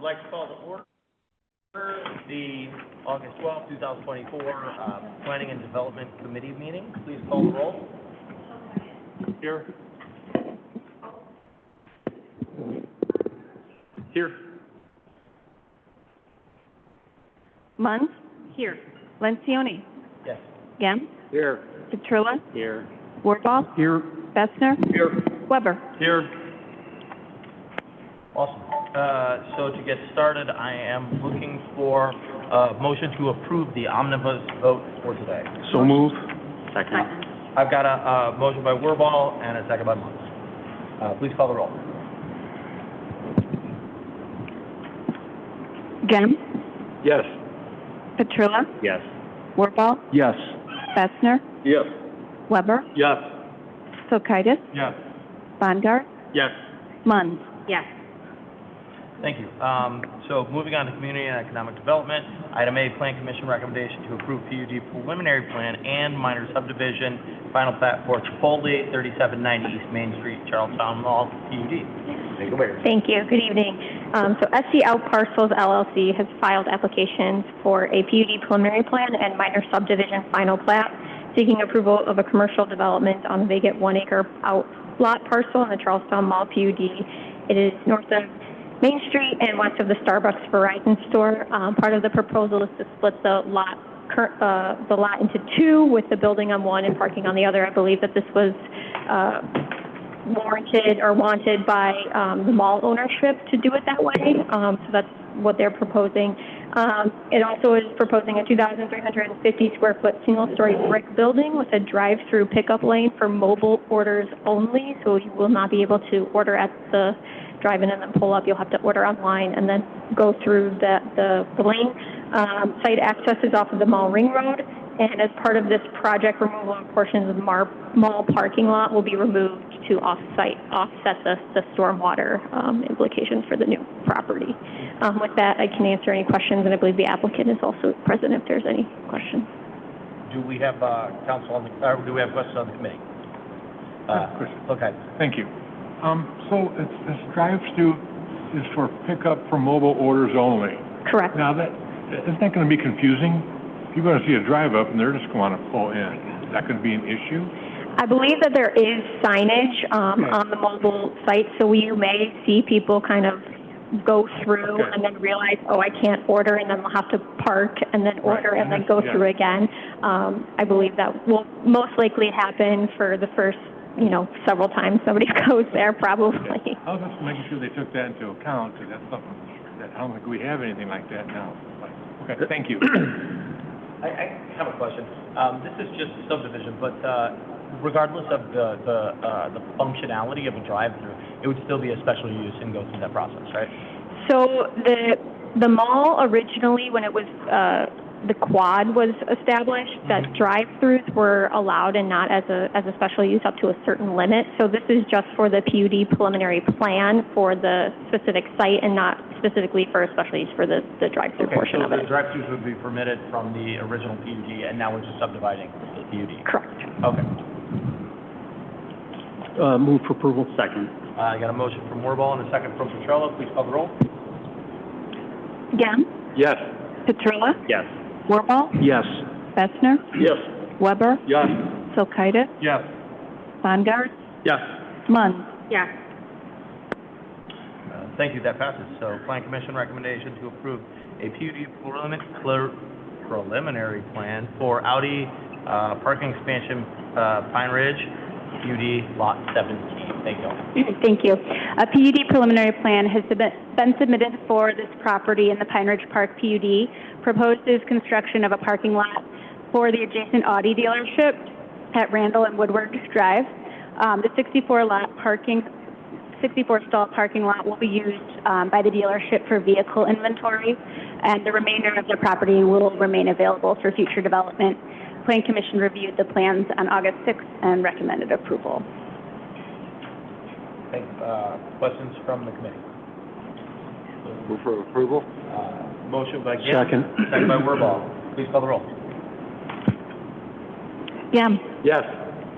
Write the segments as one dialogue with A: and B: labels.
A: like to call to order the August 12th, 2024 Planning and Development Committee meeting. Please call the roll. Here. Here.
B: Munn? Here. Lencioni?
A: Yes.
B: Gem?
A: Here.
B: Petrilla?
A: Here.
B: Wardball?
A: Here.
B: Bessner?
A: Here.
B: Weber?
A: Here. Awesome. So to get started, I am looking for a motion to approve the omnibus vote for today.
C: So move.
A: Second. I've got a motion by Wardball and a second by Munn. Please call the roll.
B: Gem?
C: Yes.
B: Petrilla?
A: Yes.
B: Wardball?
C: Yes.
B: Bessner?
C: Yes.
B: Weber?
C: Yes.
B: Sokaitis?
C: Yes.
B: Bongard?
C: Yes.
B: Munn? Yes.
A: Thank you. So moving on to community and economic development, item A, Plan Commission recommendation to approve PUD preliminary plan and minor subdivision, final plat for Chipotle, 3790 East Main Street, Charlestown Mall, PUD. Take it away.
D: Thank you. Good evening. So SC Out Parcels LLC has filed applications for a PUD preliminary plan and minor subdivision final plat, seeking approval of a commercial development on the vacant 1 acre outlot parcel in the Charlestown Mall PUD. It is north of Main Street and west of the Starbucks Verizon store. Part of the proposal is to split the lot into two, with the building on one and parking on the other. I believe that this was warranted or wanted by the mall ownership to do it that way. So that's what they're proposing. It also is proposing a 2,350 square foot single-story brick building with a drive-through pickup lane for mobile orders only. So you will not be able to order at the drive-in and then pull up. You'll have to order online and then go through the lane. Site access is off of the Mall Ring Road, and as part of this project, removal of portions of the mall parking lot will be removed to offset the stormwater implications for the new property. With that, I can answer any questions, and I believe the applicant is also present if there's any questions.
A: Do we have council on the, or do we have questions on the committee? Okay.
C: Thank you. So this drive-through is for pickup for mobile orders only.
D: Correct.
C: Now isn't that going to be confusing? People are going to see a drive-up and they're just going to pull in. Is that going to be an issue?
D: I believe that there is signage on the mobile site, so you may see people kind of go through and then realize, oh, I can't order, and then they'll have to park and then order and then go through again. I believe that will most likely happen for the first, several times somebody goes there, probably.
C: Okay. I was just making sure they took that into account, because that's something that I don't think we have anything like that now. Okay, thank you.
A: I have a question. This is just a subdivision, but regardless of the functionality of a drive-through, it would still be a special use and go through that process, right? So
D: the mall originally, when it was the quad was established, that drive-throughs were allowed and not as a special use up to a certain limit. So this is just for the PUD preliminary plan for the specific site and not specifically for a special use for the drive-through portion of it.
A: So the drive-throughs would be permitted from the original PUD, and now we're just subdividing the PUD.
D: Correct.
A: Okay.
C: Move for approval. Second.
A: I got a motion from Wardball and a second from Petrella. Please call the roll.
B: Gem?
C: Yes.
B: Petrilla?
A: Yes.
B: Wardball?
C: Yes.
B: Bessner?
C: Yes.
B: Weber?
C: Yes.
B: Sokaitis?
C: Yes.
B: Bongard?
C: Yes.
B: Munn?
D: Yes.
A: Thank you. That passes. So, Plan Commission recommendation to approve a PUD preliminary plan for Audi parking expansion Pine Ridge, PUD Lot 17. Thank you.
B: Thank you. A PUD preliminary plan has been submitted for this property in the Pine Ridge Park PUD. Proposes construction of a parking lot for the adjacent Audi dealership at Randall and Woodward Drive. The 64 stall parking lot will be used by the dealership for vehicle inventory, and the remainder of the property will remain available for future development. Plan Commission reviewed the plans on August 6th and recommended approval.
A: Thank you. Questions from the committee?
C: Move for approval.
A: Motion by Gim.
C: Second
A: by Wardball. Please call the roll.
B: Gem?
C: Yes.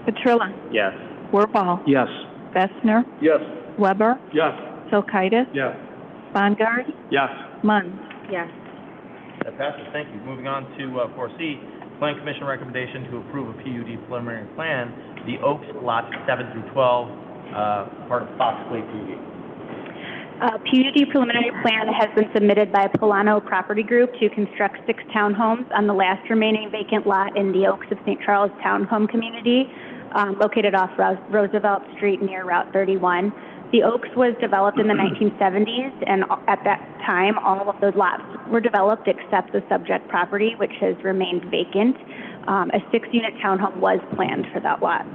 B: Petrilla?
A: Yes.
B: Wardball?
C: Yes.
B: Bessner?
C: Yes.
B: Weber?
C: Yes.
B: Sokaitis?
C: Yes.
E: Bongar?
C: Yes.
E: Munn?
D: Yes.
A: That passes, thank you. Moving on to 4C, Plan Commission recommendation to approve a PUD preliminary plan, the Oaks lots 7 through 12, part of Fox Lake PUD.
B: PUD preliminary plan has been submitted by Polano Property Group to construct 6 townhomes on the last remaining vacant lot in the Oaks of St. Charles townhome community, located off Roosevelt Street near Route 31. The Oaks was developed in the 1970s, and at that time, all of those lots were developed except the subject property, which has remained vacant. A 6-unit townhome was planned for that lot.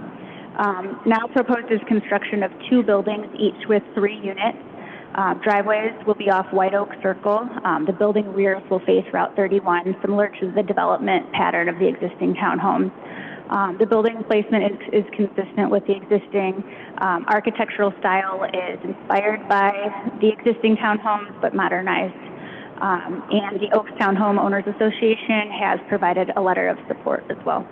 B: Now proposed is construction of 2 buildings, each with 3 units. Driveways will be off White Oak Circle. The building rears will face Route 31, similar to the development pattern of the existing townhomes. The building placement is consistent with the existing. Architectural style is inspired by the existing townhomes, but modernized. And the Oaks Townhome Owners Association has provided a letter of support as well.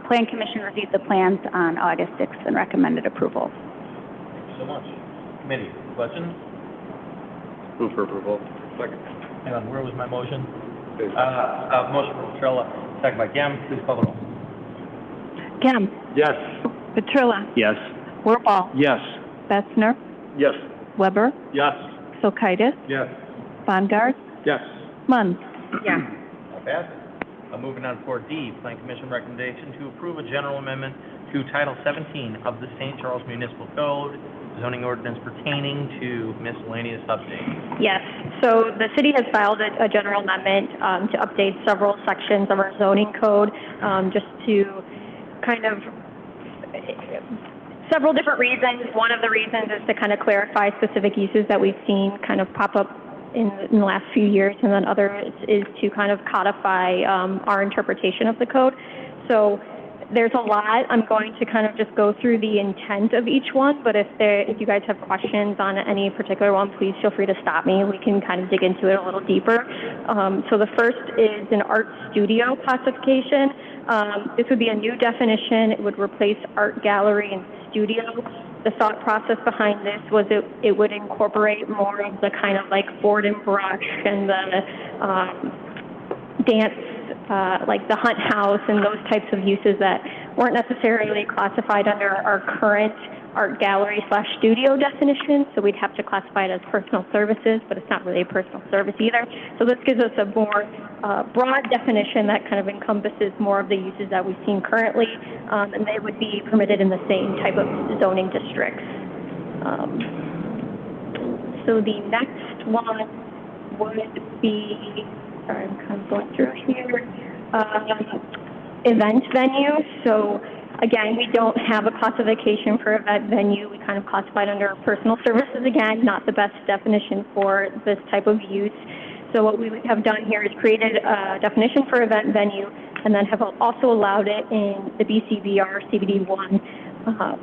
B: Plan Commission reviewed the plans on August 6th and recommended approval.
A: Thank you so much. Committee, questions?
C: Move for approval. Second.
A: Hang on, where was my motion? Motion from Petrella, second by Gam. Please call the roll.
E: Gem?
C: Yes.
E: Petrilla?
C: Yes.
E: Wirball?
C: Yes.
E: Betzner?
C: Yes.
E: Weber?
C: Yes.
E: Kulturitis?
C: Yes.
E: Bongar?
C: Yes.
E: Munn?
D: Yes.
A: That passes. Moving on to 4D, Plan Commission recommendation to approve a general amendment to Title 17 of the St. Charles Municipal Code, zoning ordinance pertaining to miscellaneous updates.
D: Yes. So the city has filed a general amendment to update several sections of our zoning code, just to kind of several different reasons. One of the reasons is to kind of clarify specific uses that we've seen kind of pop up in the last few years, and then others is to kind of codify our interpretation of the code. So there's a lot. I'm going to kind of just go through the intent of each one, but if you guys have questions on any particular one, please feel free to stop me. We can kind of dig into it a little deeper. So the first is an art studio classification. This would be a new definition. It would replace art gallery and studio. The thought process behind this was it would incorporate more of the kind of like board and brush and the dance, like the hunt house and those types of uses that weren't necessarily classified under our current art gallery / studio definition. So we'd have to classify it as personal services, but it's not really a personal service either. So this gives us a more broad definition that kind of encompasses more of the uses that we've seen currently, and they would be permitted in the same type of zoning districts. So the next one would be, sorry, I'm kind of going through here, event venue. So again, we don't have a classification for event venue. We kind of classified under personal services, again, not the best definition for this type of use. So what we have done here is created a definition for event venue and then have also allowed it in the BCVR CBD1,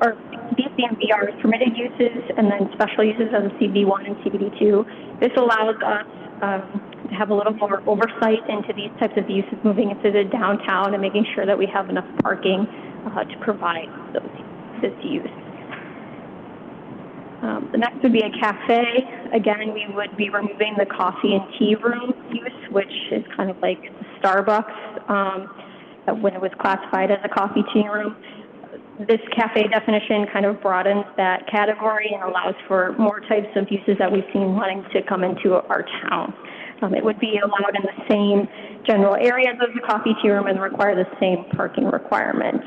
D: or BCMVR is permitted uses and then special uses as a CBD1 and CBD2. This allows us to have a little more oversight into these types of uses moving into the downtown and making sure that we have enough parking to provide this use. The next would be a cafe. Again, we would be removing the coffee and tea room use, which is kind of like Starbucks when it was classified as a coffee tea room. This cafe definition kind of broadens that category and allows for more types of uses that we've seen wanting to come into our town. It would be allowed in the same general areas as the coffee tea room and require the same parking requirements.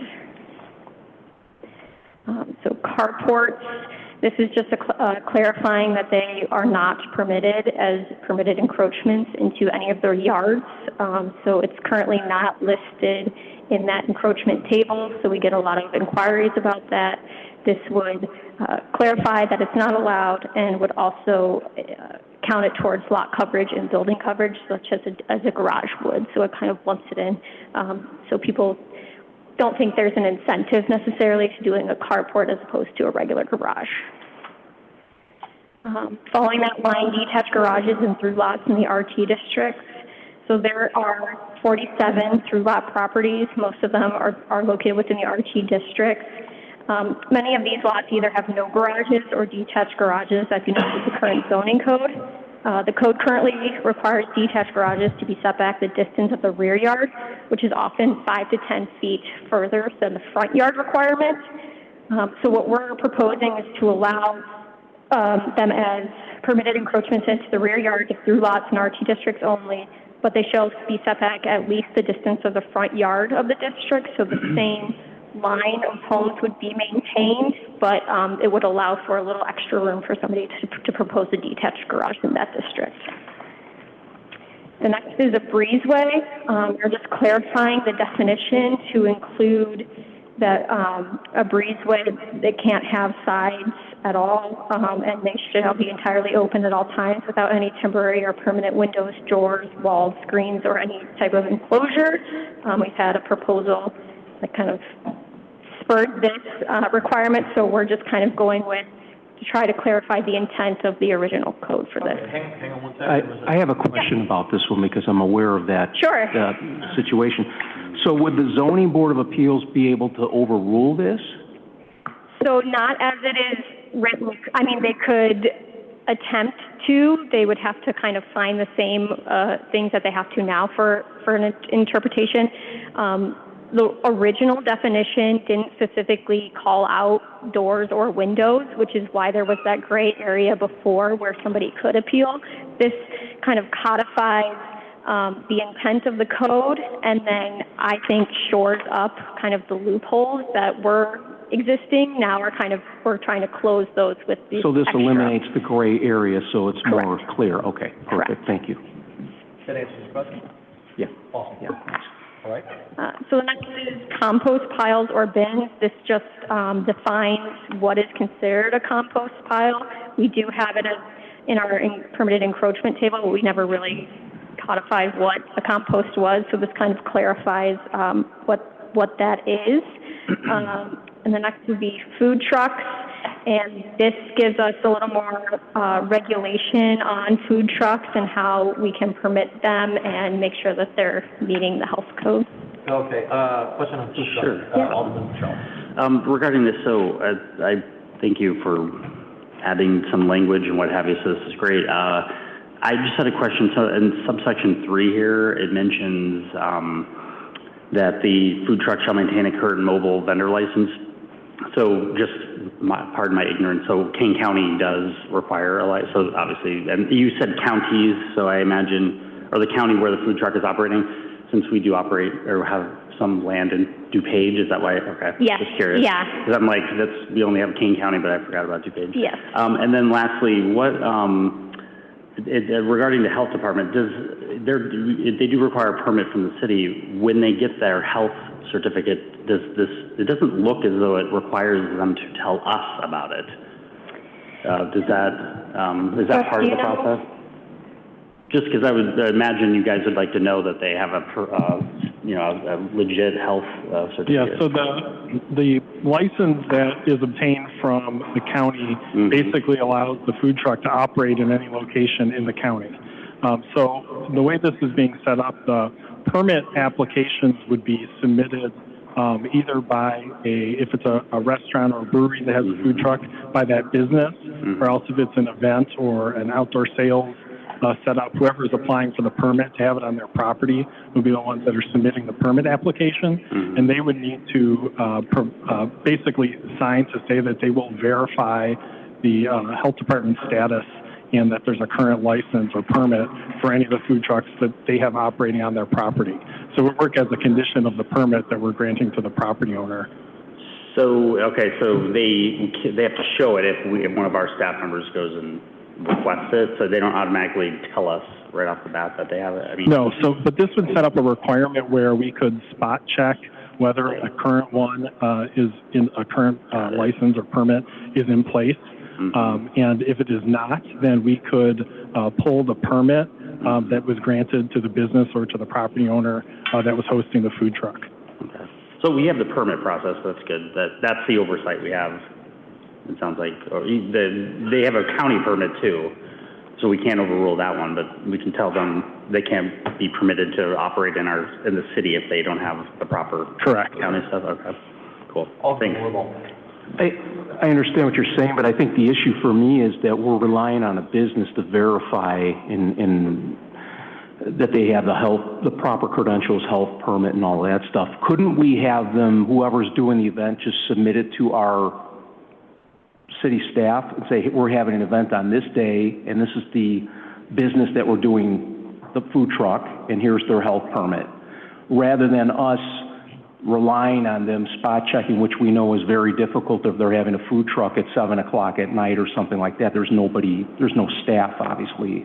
D: So carports, this is just clarifying that they are not permitted as permitted encroachments into any of their yards. So it's currently not listed in that encroachment table, so we get a lot of inquiries about that. This would clarify that it's not allowed and would also count it towards lot coverage and building coverage, such as a garage would. So it kind of lumps it in. So people don't think there's an incentive necessarily to doing a carport as opposed to a regular garage. Following that line, detached garages and through lots in the RT districts. So there are 47 through lot properties. Most of them are located within the RT districts. Many of these lots either have no garages or detached garages, as you know, with the current zoning code. The code currently requires detached garages to be set back the distance of the rear yard, which is often 5 to 10 feet further than the front yard requirement. So what we're proposing is to allow them as permitted encroachments into the rear yard if through lots in RT districts only, but they shall be set back at least the distance of the front yard of the district, so the same line of homes would be maintained, but it would allow for a little extra room for somebody to propose a detached garage in that district. The next is a breezeway. We're just clarifying the definition to include that a breezeway, they can't have sides at all, and they shall be entirely open at all times without any temporary or permanent windows, doors, walls, screens, or any type of enclosure. We've had a proposal that kind of spurred this requirement, so we're just kind of going with to try to clarify the intent of the original code for this.
A: Okay, hang on one second.
F: I have a question about this one because I'm aware of that
D: Sure.
F: situation. So would the zoning board of appeals be able to overrule this?
D: So not as it is written. I mean, they could attempt to. They would have to kind of find the same things that they have to now for an interpretation. The original definition didn't specifically call out doors or windows, which is why there was that gray area before where somebody could appeal. This kind of codifies the intent of the code, and then I think shores up kind of the loopholes that were existing. Now we're trying to close those with the
F: So this
D: extra.
F: eliminates the gray area, so it's more
D: Correct.
F: clear. Okay, perfect.
D: Correct.
F: Thank you.
A: That answers your question?
F: Yeah.
A: Awesome.
F: Yeah. Thanks.
A: All right.
D: So the next is compost piles or bins. This just defines what is considered a compost pile. We do have it in our permitted encroachment table, but we never really codified what a compost was. So this kind of clarifies what that is. And the next would be food trucks. And this gives us a little more regulation on food trucks and how we can permit them and make sure that they're meeting the health code.
A: Okay, question on food trucks.
G: Sure.
D: Yeah.
A: Alderman Charles.
G: Regarding this, so I thank you for adding some language and what have you, so this is great. I just had a question. So in subsection 3 here, it mentions that the food truck shall maintain a current mobile vendor license. So just pardon my ignorance, so Kane County does require a license, so obviously, and you said counties, so I imagine, or the county where the food truck is operating, since we do operate or have some land in DuPage, is that why? Okay.
D: Yes.
G: Just curious.
D: Yeah.
G: Because I'm like, we only have Kane County, but I forgot about DuPage.
D: Yes.
G: And then lastly, regarding the health department, they do require a permit from the city. When they get their health certificate, it doesn't look as though it requires them to tell us about it. Is that part of the process? Just because I would imagine you guys would like to know that they have a legit health certificate.
H: Yeah, so the license that is obtained from the county basically allows the food truck to operate in any location in the county. So the way this is being set up, the permit applications would be submitted either by if it's a restaurant or a brewery that has a food truck, by that business, or else if it's an event or an outdoor sales set up, whoever is applying for the permit to have it on their property would be the ones that are submitting the permit application, and they would need to basically sign to say that they will verify the health department status and that there's a current license or permit for any of the food trucks that they have operating on their property. So it would work as a condition of the permit that we're granting to the property owner.
G: So, okay, so they have to show it if one of our staff members goes and requests it, so they don't automatically tell us right off the bat that they have it? I mean,
H: no, but this would set up a requirement where we could spot check whether a current one is in a current license or permit is in place. And if it is not, then we could pull the permit that was granted to the business or to the property owner that was hosting the food truck.
G: Okay. So we have the permit process, that's good. That's the oversight we have, it sounds like. Or they have a county permit too, so we can't overrule that one, but we can tell them they can't be permitted to operate in the city if they don't have the proper
H: Correct.
G: county stuff. Okay, cool.
A: Also,
G: Thanks.
F: I understand what you're saying, but I think the issue for me is that we're relying on a business to verify in that they have the proper credentials, health permit, and all that stuff. Couldn't we have them, whoever's doing the event, just submit it to our city staff and say, hey, we're having an event on this day, and this is the business that we're doing the food truck, and here's their health permit, rather than us relying on them spot checking, which we know is very difficult if they're having a food truck at 7 o'clock at night or something like that. There's no staff, obviously.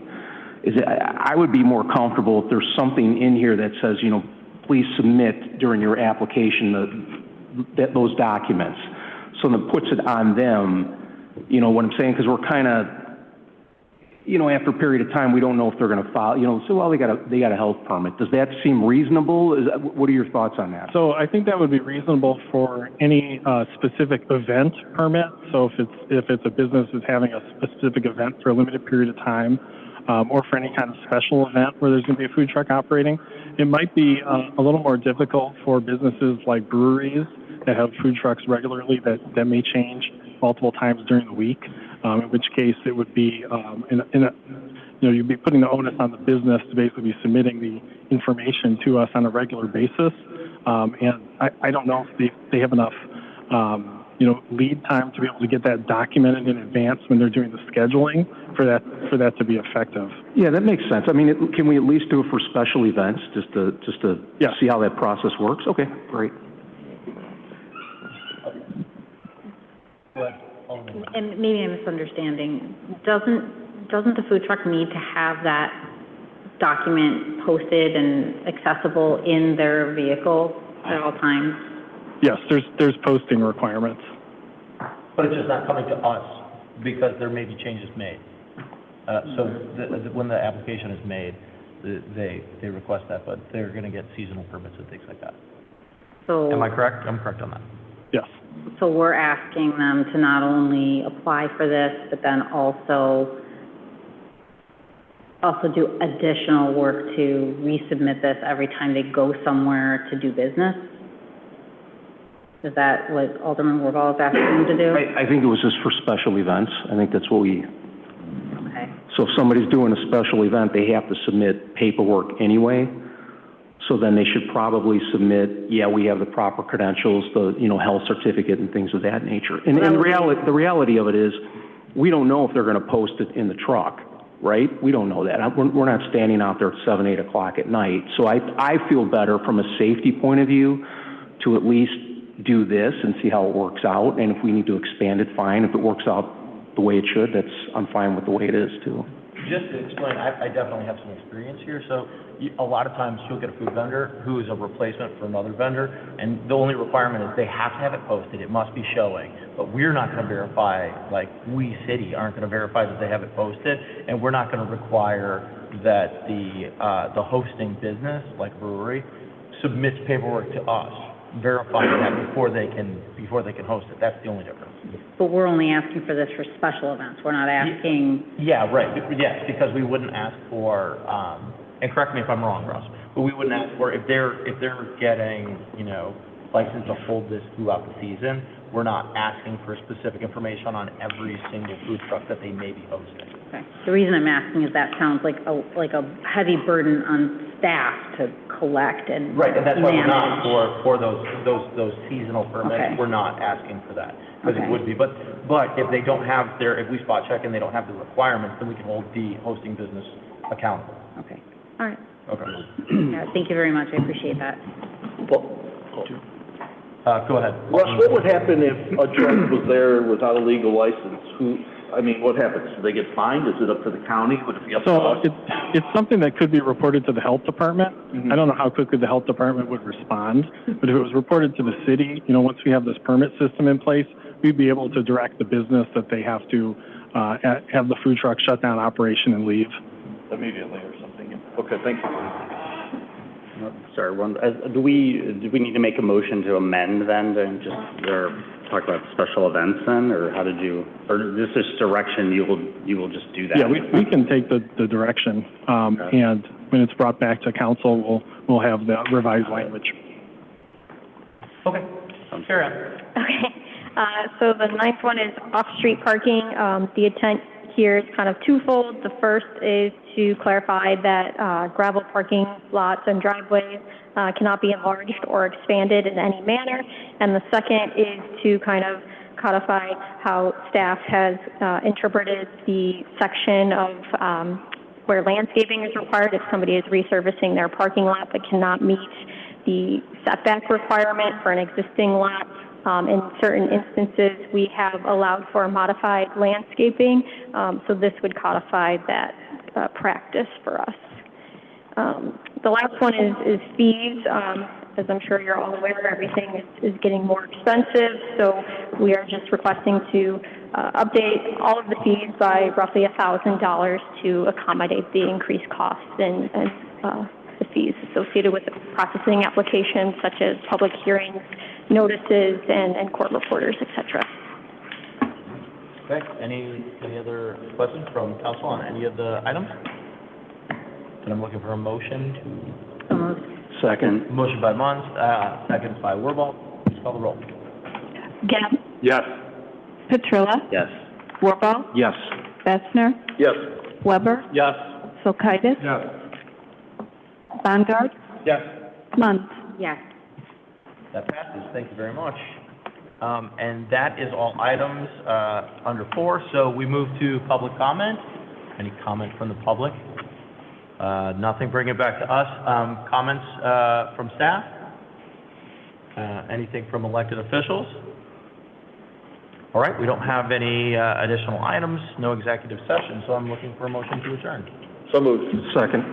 F: I would be more comfortable if there's something in here that says, you know, please submit during your application those documents. So that puts it on them, you know what I'm saying? Because we're kind of, you know, after a period of time, we don't know if they're going to file, you know, so, well, they got a health permit. Does that seem reasonable? What are your thoughts on that?
H: So I think that would be reasonable for any specific event permit. So if it's a business that's having a specific event for a limited period of time, or for any kind of special event where there's going to be a food truck operating, it might be a little more difficult for businesses like breweries that have food trucks regularly that may change multiple times during the week. In which case it would be, you'd be putting the onus on the business to basically be submitting the information to us on a regular basis. And I don't know if they have enough, lead time to be able to get that documented in advance when they're doing the scheduling for that to be effective.
F: Yeah, that makes sense. I mean, can we at least do it for special events just to see how that process works? Okay, great.
I: And maybe I'm misunderstanding. Doesn't the food truck need to have that document posted and accessible in their vehicle at all times?
H: Yes, there's posting requirements.
A: But it's just not coming to us because there may be changes made. So when the application is made, they request that, but they're going to get seasonal permits and things like that.
I: So
A: am I correct? I'm correct on that.
H: Yes.
I: So we're asking them to not only apply for this, but then also do additional work to resubmit this every time they go somewhere to do business? Is that what Alderman Warval is asking them to do?
F: I think it was just for special events. I think that's what we...
I: Okay.
F: So if somebody's doing a special event, they have to submit paperwork anyway. So then they should probably submit, we have the proper credentials, the, health certificate and things of that nature. And the reality of it is, we don't know if they're going to post it in the truck, right? We don't know that. We're not standing out there at 7, 8 o'clock at night. So I feel better from a safety point of view to at least do this and see how it works out. And if we need to expand it, fine. If it works out the way it should, I'm fine with the way it is too.
A: Just to explain, I definitely have some experience here. So a lot of times you'll get a food vendor who is a replacement for another vendor, and the only requirement is they have to have it posted. It must be showing. But we're not going to verify, like we city aren't going to verify that they have it posted, and we're not going to require that the hosting business, like brewery, submits paperwork to us, verifying that before they can host it. That's the only difference.
I: But we're only asking for this for special events. We're not asking...
A: Yeah, right. Yes, because we wouldn't ask for, and correct me if I'm wrong, Russ, but we wouldn't ask for, if they're getting, license to hold this throughout the season, we're not asking for specific information on every single food truck that they may be hosting.
I: Okay. The reason I'm asking is that sounds like a heavy burden on staff to collect and
A: right, and that's why we're not
I: manage.
A: for those seasonal permits.
I: Okay.
A: We're not asking for that because it would be. But if they don't have if we spot check and they don't have the requirements, then we can hold the hosting business accountable.
I: Okay. All right.
A: Okay.
I: Thank you very much. I appreciate that.
A: Go ahead.
J: Russ, what would happen if a truck was there without a legal license? What happens? Do they get fined? Is it up to the county? Would it be up to us?
H: It's something that could be reported to the health department. Mm-hmm. I don't know how quickly the health department would respond, but if it was reported to the city, once we have this permit system in place, we'd be able to direct the business that they have to have the food truck shut down operation and leave.
J: Immediately or something. Okay, thank you.
G: Sorry, do we need to make a motion to amend then to just talk about special events then, or how did you, or this is direction you will just do that?
H: Yeah, we can take the direction, and when it's brought back to council, we'll have the revised language.
A: Okay. Carry on.
K: Okay.
D: So the ninth one is off-street parking. The intent here is kind of twofold. The first is to clarify that gravel parking lots and driveways cannot be enlarged or expanded in any manner. And the second is to kind of codify how staff has interpreted the section of where landscaping is required if somebody is resurfacing their parking lot but cannot meet the setback requirement for an existing lot. In certain instances, we have allowed for modified landscaping, so this would codify that practice for us. The last one is fees. As I'm sure you're all aware, everything is getting more expensive, so we are just requesting to update all of the fees by roughly $1,000 to accommodate the increased costs and the fees associated with the processing applications, such as public hearings, notices, and court reporters, et cetera.
A: Okay, any other questions from council on any of the items? And I'm looking for a motion to...
I: So moved.
F: Second.
A: Motion by Munz, second by Wirball. Please call the roll.
E: Gebb,
C: Yes.
E: Petrilla,
G: Yes.
E: Wirball,
F: Yes.
E: Bessner,
J: Yes.
E: Weber,
C: Yes.
E: Kulturitis,
C: Yes.
E: Bongartz,
C: Yes.
E: Munz.
I: Yes.
A: That passes. Thank you very much. And that is all items under 4. So we move to public comment. Any comment from the public? Nothing. Bring it back to us. Comments from staff? Anything from elected officials? All right. We don't have any additional items. No executive session. So I'm looking for a motion to adjourn.
J: So moved.
F: Second.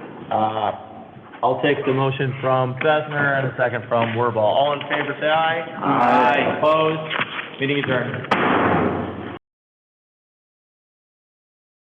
A: I'll take the motion from Bessner and a second from Wirball. All in favor, say aye. Aye. Opposed? Meeting adjourned.